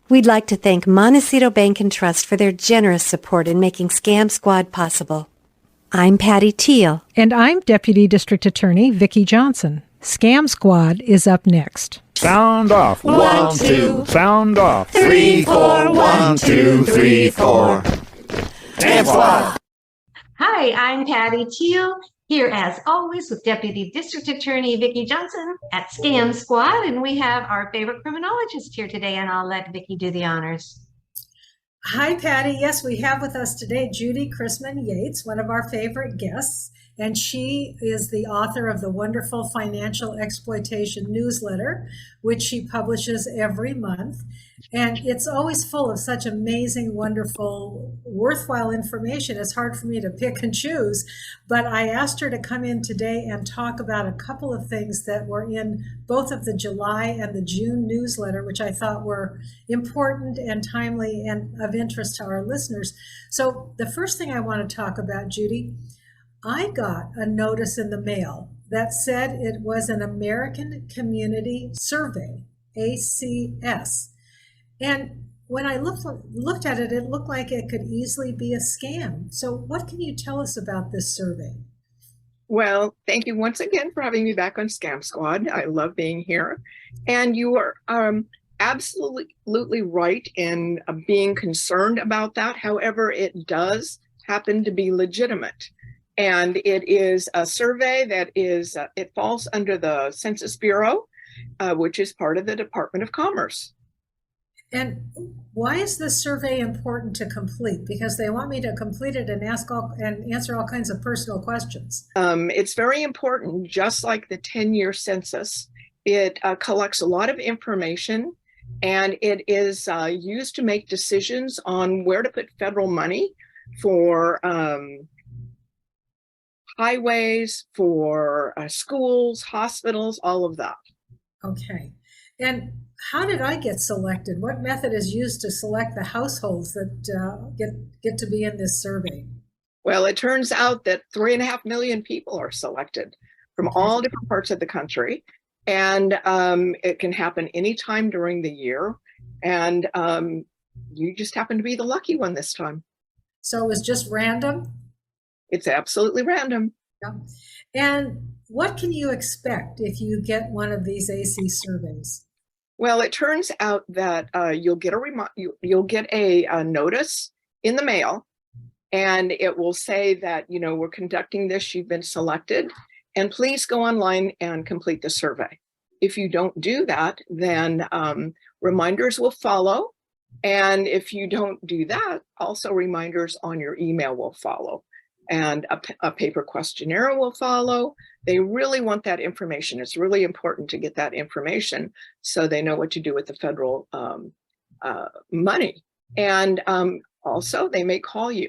We'd like to thank Montecito Bank and Trust for their generous support in making Scam Squad possible. I'm Patty Teal. And I'm Deputy District Attorney Vicki Johnson. Scam Squad is up next. Sound off. 1, 2. Sound off. 3, 4. 1, 2, 3, 4. Scam Squad. Hi, I'm Patty Teal, here as always with Deputy District Attorney Vicki Johnson at Scam Squad, and we have our favorite criminologist here today, and I'll let Vicki do the honors. Hi, Patty. Yes, we have with us today Judy Christman Yates, one of our favorite guests, and she is the author of the wonderful Financial Exploitation newsletter, which she publishes every month. And it's always full of such amazing, wonderful, worthwhile information. It's hard for me to pick and choose, but I asked her to come in today and talk about a couple of things that were in both of the July and the June newsletter, which I thought were important and timely and of interest to our listeners. So the first thing I want to talk about, Judy, I got a notice in the mail that said it was an American Community Survey, ACS. And when I looked at it, it looked like it could easily be a scam. So what can you tell us about this survey? Well, thank you once again for having me back on Scam Squad. I love being here. And you are absolutely right in being concerned about that. However, it does happen to be legitimate. And it is a survey that is, it falls under the Census Bureau, which is part of the Department of Commerce. And why is this survey important to complete? Because they want me to complete it and answer all kinds of personal questions. It's very important, just like the 10-year census. It collects a lot of information, and it is used to make decisions on where to put federal money for highways, for schools, hospitals, all of that. Okay. And how did I get selected? What method is used to select the households that get to be in this survey? Well, it turns out that 3.5 million people are selected from all different parts of the country. And it can happen anytime during the year. And you just happen to be the lucky one this time. So it was just random? It's absolutely random. Yeah. And what can you expect if you get one of these AC surveys? Well, it turns out that you'll get a notice in the mail, and it will say that, you know, we're conducting this, you've been selected, and please go online and complete the survey. If you don't do that, then reminders will follow. And if you don't do that, also reminders on your email will follow. And a paper questionnaire will follow. They really want that information. It's really important to get that information so they know what to do with the federal money. And also, they may call you.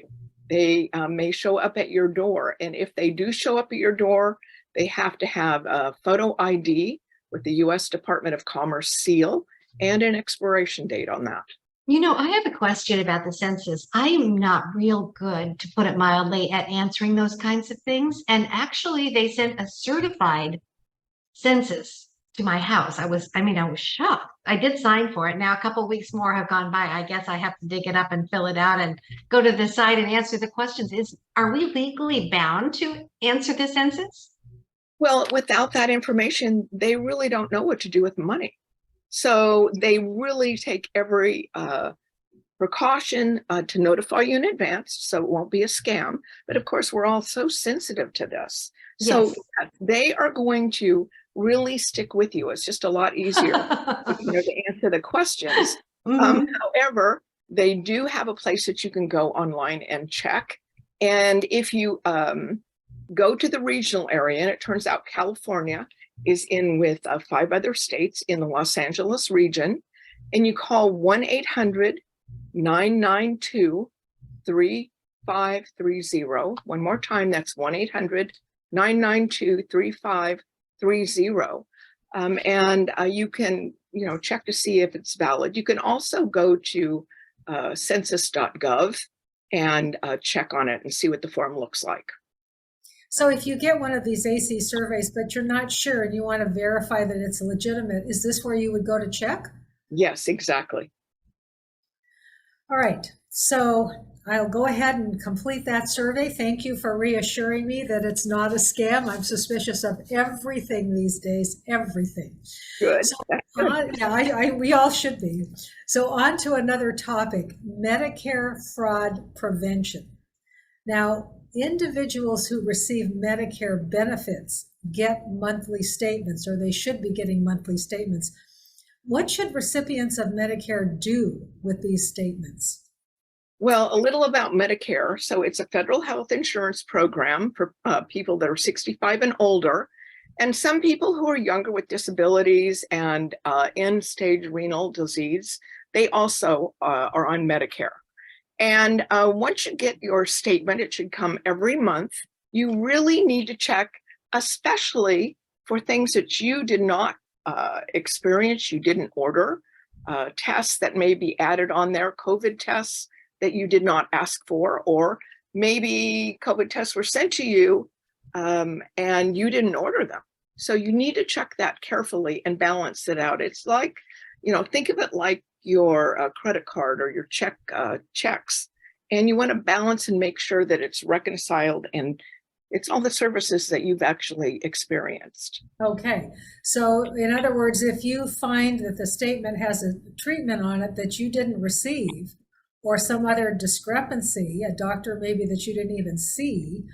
They may show up at your door. And if they do show up at your door, they have to have a photo ID with the U.S. Department of Commerce seal and an expiration date on that. You know, I have a question about the census. I am not real good, to put it mildly, at answering those kinds of things. And actually, they sent a certified census to my house. I was shocked. I did sign for it. Now, a couple of weeks more have gone by. I guess I have to dig it up and fill it out and go to the site and answer the questions. Are we legally bound to answer the census? Well, without that information, they really don't know what to do with money. So they really take every precaution to notify you in advance, so it won't be a scam. But of course, we're all so sensitive to this. So yes, they are going to really stick with you. It's just a lot easier to answer the questions. Mm-hmm. However, they do have a place that you can go online and check. And if you go to the regional area, and it turns out California is in with 5 other states in the Los Angeles region, and you call 1-800-992-3530. One more time, that's 1-800-992-3530. And you can, check to see if it's valid. You can also go to census.gov and check on it and see what the form looks like. So if you get one of these AC surveys, but you're not sure and you want to verify that it's legitimate, is this where you would go to check? Yes, exactly. All right. So I'll go ahead and complete that survey. Thank you for reassuring me that it's not a scam. I'm suspicious of everything these days, everything. Good. So, we all should be. So on to another topic, Medicare fraud prevention. Now, individuals who receive Medicare benefits get monthly statements, or they should be getting monthly statements. What should recipients of Medicare do with these statements? Well, a little about Medicare. So it's a federal health insurance program for people that are 65 and older, and some people who are younger with disabilities and end-stage renal disease. They also are on Medicare. And once you get your statement, it should come every month. You really need to check, especially for things that you did not experience, you didn't order, tests that may be added on there, COVID tests that you did not ask for, or maybe COVID tests were sent to you and you didn't order them. So you need to check that carefully and balance it out. It's like, think of it like your credit card or your checks, and you want to balance and make sure that it's reconciled and it's all the services that you've actually experienced. Okay. So in other words, if you find that the statement has a treatment on it that you didn't receive, or some other discrepancy, a doctor maybe that you didn't even see,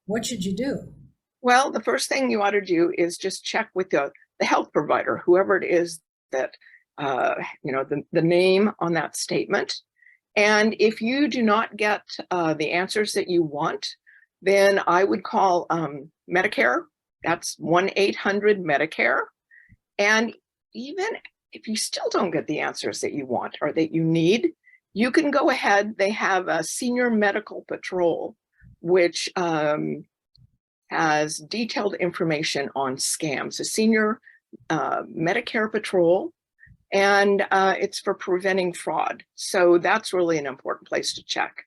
what should you do? Well, the first thing you ought to do is just check with the health provider, whoever it is that, the name on that statement. And if you do not get the answers that you want, then I would call Medicare. That's 1-800-Medicare. And even if you still don't get the answers that you want or that you need, you can go ahead. They have a senior medical patrol, which has detailed information on scams, a senior Medicare patrol, and it's for preventing fraud. So that's really an important place to check.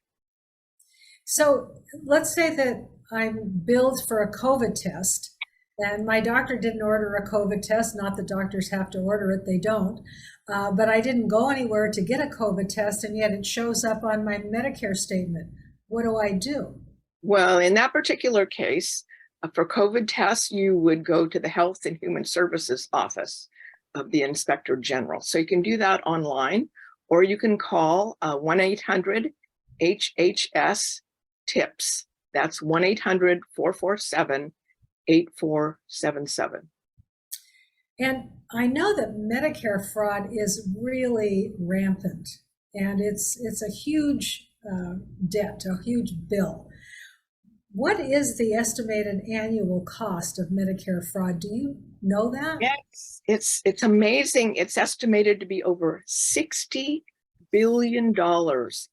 So let's say that I'm billed for a COVID test and my doctor didn't order a COVID test. Not that doctors have to order it, they don't. But I didn't go anywhere to get a COVID test, and yet it shows up on my Medicare statement. What do I do? Well, in that particular case, for COVID tests, you would go to the Health and Human Services Office of the Inspector General. So you can do that online, or you can call 1-800-HHS-TIPS. That's 1-800-447-8477. And I know that Medicare fraud is really rampant, and it's a huge debt, a huge bill. What is the estimated annual cost of Medicare fraud? Do you know that? Yes, it's amazing. It's estimated to be over $60 billion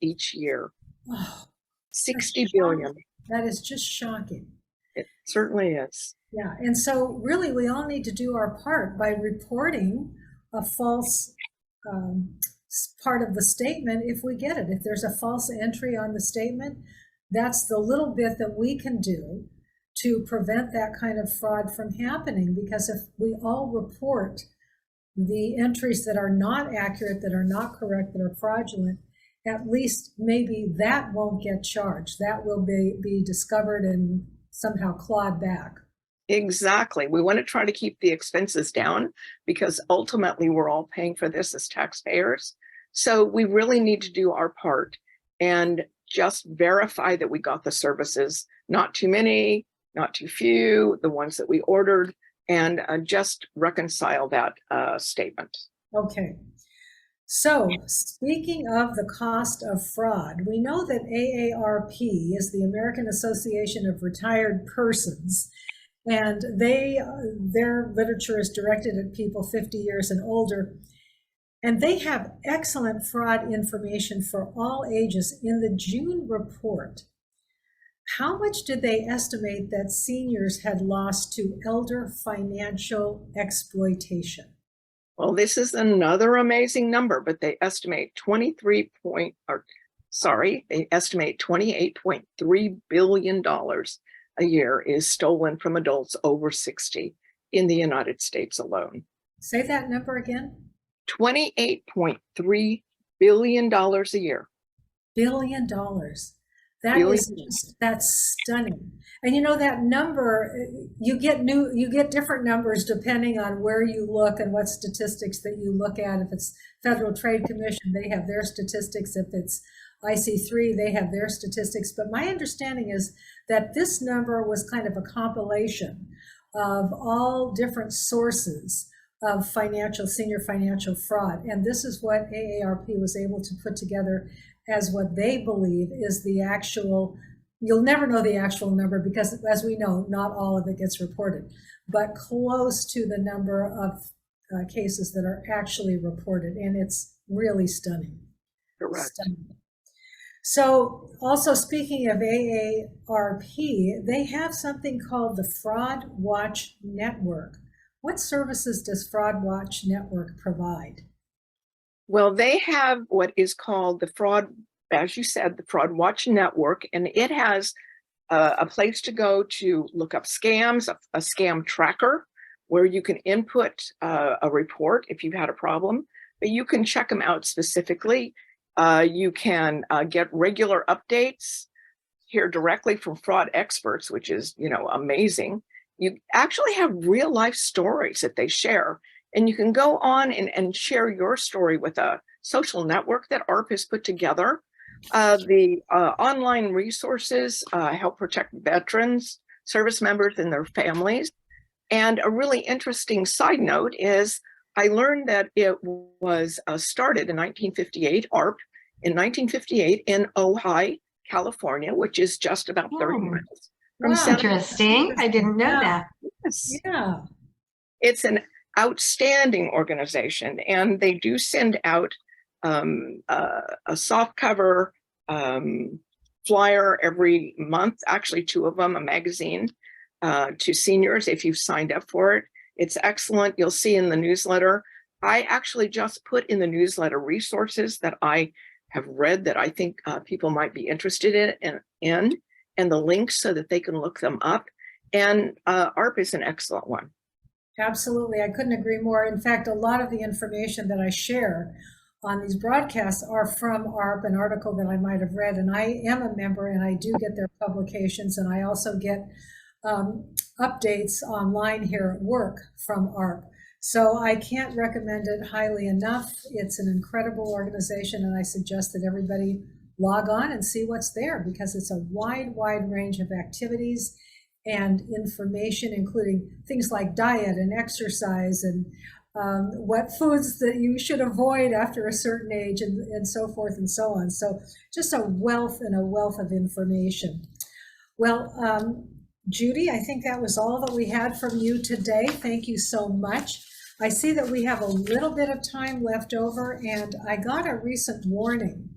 each year. Oh, 60 billion. that is just shocking. It certainly is. Yeah, and so really we all need to do our part by reporting a false part of the statement if we get it. If there's a false entry on the statement, that's the little bit that we can do to prevent that kind of fraud from happening. Because if we all report the entries that are not accurate, that are not correct, that are fraudulent, at least maybe that won't get charged. That will be discovered and somehow clawed back. Exactly. We want to try to keep the expenses down because ultimately we're all paying for this as taxpayers. So we really need to do our part and just verify that we got the services, not too many, not too few, the ones that we ordered, and just reconcile that statement. Okay. So speaking of the cost of fraud, we know that AARP is the American Association of Retired Persons, and their literature is directed at people 50 years and older. And they have excellent fraud information for all ages. In the June report, how much did they estimate that seniors had lost to elder financial exploitation? Well, this is another amazing number, but they estimate $28.3 billion a year is stolen from adults over 60 in the United States alone. Say that number again. $28.3 billion a year. billion dollars. That Billion. is just, that's stunning. And you know that number, you get different numbers depending on where you look and what statistics that you look at. If it's Federal Trade Commission, they have their statistics. If it's IC3, they have their statistics. But my understanding is that this number was kind of a compilation of all different sources of senior financial fraud. And this is what AARP was able to put together as what they believe is the actual, you'll never know the actual number because, as we know, not all of it gets reported, but close to the number of cases that are actually reported. And it's really stunning. Correct. Stunning. So also speaking of AARP, they have something called the Fraud Watch Network. What services does Fraud Watch Network provide? Well, they have what is called the as you said, the Fraud Watch Network, and it has a place to go to look up scams, a scam tracker, where you can input a report if you've had a problem, but you can check them out specifically. You can get regular updates, hear directly from fraud experts, which is, amazing. You actually have real life stories that they share. And you can go on and share your story with a social network that AARP has put together. The online resources help protect veterans, service members, and their families. And a really interesting side note is I learned that it was started in 1958, AARP, in 1958 in Ojai, California, which is just about 30 miles from Wow. Interesting. I didn't know that. Yes. Yeah. It's an outstanding organization, and they do send out a soft cover flyer every month, actually 2 of them, a magazine to seniors if you've signed up for it. It's excellent. You'll see in the newsletter. I actually just put in the newsletter resources that I have read that I think people might be interested in, and the links so that they can look them up. And AARP is an excellent one. Absolutely. I couldn't agree more. In fact, a lot of the information that I share on these broadcasts are from AARP, an article that I might have read. And I am a member and I do get their publications. And I also get updates online here at work from AARP. So I can't recommend it highly enough. It's an incredible organization. And I suggest that everybody log on and see what's there because it's a wide range of activities and information, including things like diet and exercise and what foods that you should avoid after a certain age and so forth and so on. So just a wealth of information. Well, Judy, I think that was all that we had from you today. Thank you so much. I see that we have a little bit of time left over, and I got a recent warning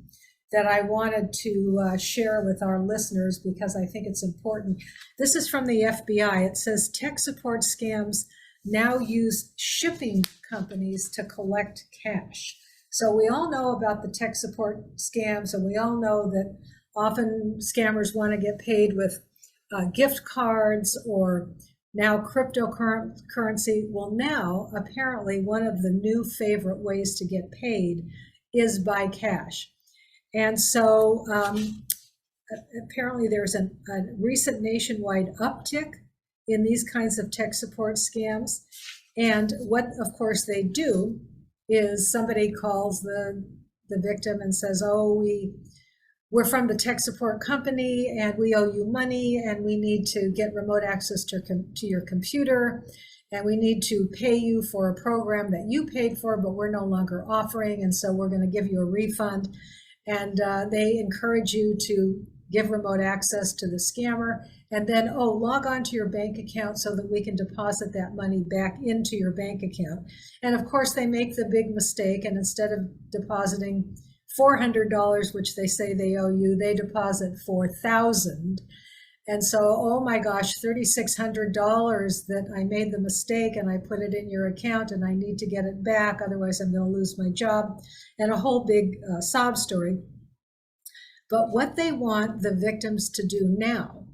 that I wanted to share with our listeners because I think it's important. This is from the FBI. It says tech support scams now use shipping companies to collect cash. So we all know about the tech support scams, and we all know that often scammers want to get paid with gift cards or now cryptocurrency. Well, now apparently one of the new favorite ways to get paid is by cash. And so apparently there's a recent nationwide uptick in these kinds of tech support scams. And what, of course, they do is somebody calls the victim and says, oh, we're from the tech support company and we owe you money and we need to get remote access to your computer and we need to pay you for a program that you paid for, but we're no longer offering. And so we're going to give you a refund. And they encourage you to give remote access to the scammer, and then, log on to your bank account so that we can deposit that money back into your bank account. And of course, they make the big mistake, and instead of depositing $400, which they say they owe you, they deposit $4,000. And so, oh my gosh, $3,600 that I made the mistake and I put it in your account and I need to get it back, otherwise I'm going to lose my job, and a whole big sob story. But what they want the victims to do now,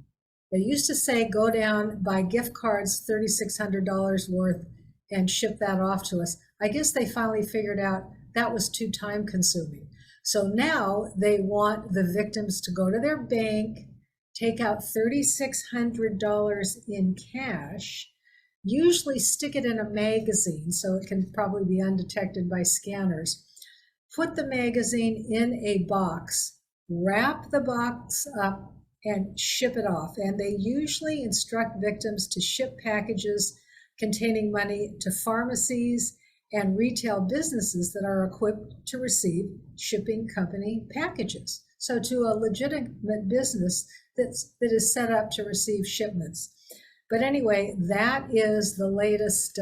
they used to say, go down, buy gift cards, $3,600 worth, and ship that off to us. I guess they finally figured out that was too time consuming. So now they want the victims to go to their bank, take out $3,600 in cash, usually stick it in a magazine so it can probably be undetected by scanners. Put the magazine in a box, wrap the box up, and ship it off. And they usually instruct victims to ship packages containing money to pharmacies and retail businesses that are equipped to receive shipping company packages. So to a legitimate business that is set up to receive shipments. But anyway, that is the latest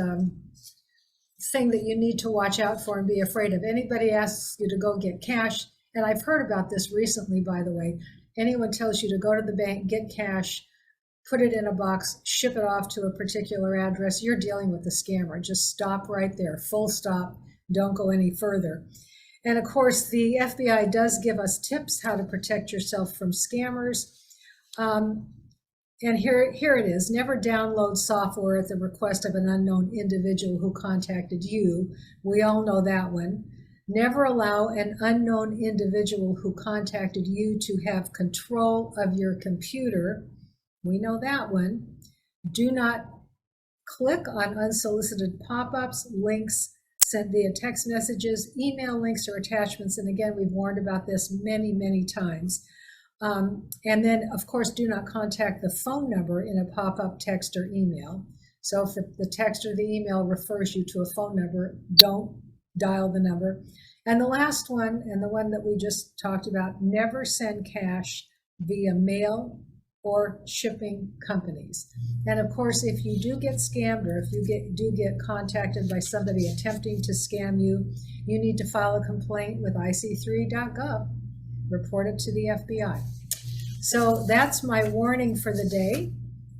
thing that you need to watch out for and be afraid of. Anybody asks you to go get cash, and I've heard about this recently, by the way. Anyone tells you to go to the bank, get cash, put it in a box, ship it off to a particular address, you're dealing with a scammer. Just stop right there, full stop, don't go any further. And of course, the FBI does give us tips how to protect yourself from scammers. And here it is. Never download software at the request of an unknown individual who contacted you. We all know that one. Never allow an unknown individual who contacted you to have control of your computer. We know that one. Do not click on unsolicited pop-ups, links sent via text messages, email links, or attachments. And again, we've warned about this many, many times. And then, of course, do not contact the phone number in a pop-up text or email. So if the text or the email refers you to a phone number, don't dial the number. And the last one, and the one that we just talked about, never send cash via mail or shipping companies. And of course, if you do get scammed, or if you do get contacted by somebody attempting to scam you, you need to file a complaint with ic3.gov. Report it to the FBI. So that's my warning for the day.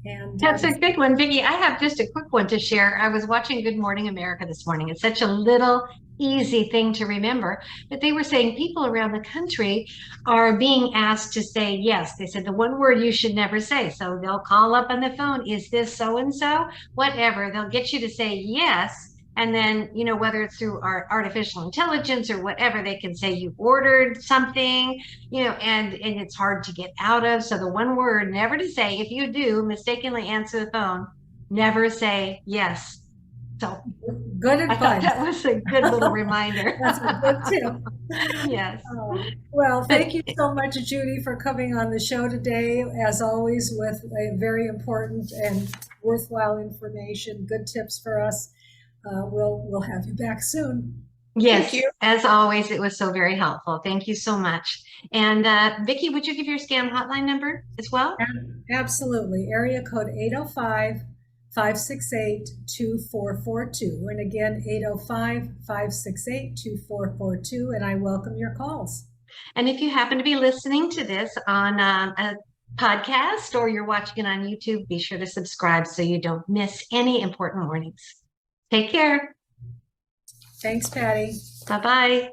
And that's a good one, Vicki. I have just a quick one to share. I was watching Good Morning America this morning. It's such a little easy thing to remember, but they were saying people around the country are being asked to say yes. They said the one word you should never say. So they'll call up on the phone, is this so-and-so? Whatever, they'll get you to say yes. And then, you know, whether it's through our artificial intelligence or whatever, they can say you ordered something, you know, and it's hard to get out of. So the one word never to say, if you do mistakenly answer the phone, never say yes. So good advice. I thought that was a good little reminder. That's a good tip. Yes. Well, thank you so much, Judy, for coming on the show today, as always, with a very important and worthwhile information, good tips for us. We'll have you back soon. Yes, as always, it was so very helpful. Thank you so much. And Vicki, would you give your scam hotline number as well? Absolutely. Area code 805-568-2442. And again, 805-568-2442. And I welcome your calls. And if you happen to be listening to this on a podcast or you're watching it on YouTube, be sure to subscribe so you don't miss any important warnings. Take care. Thanks, Patty. Bye-bye.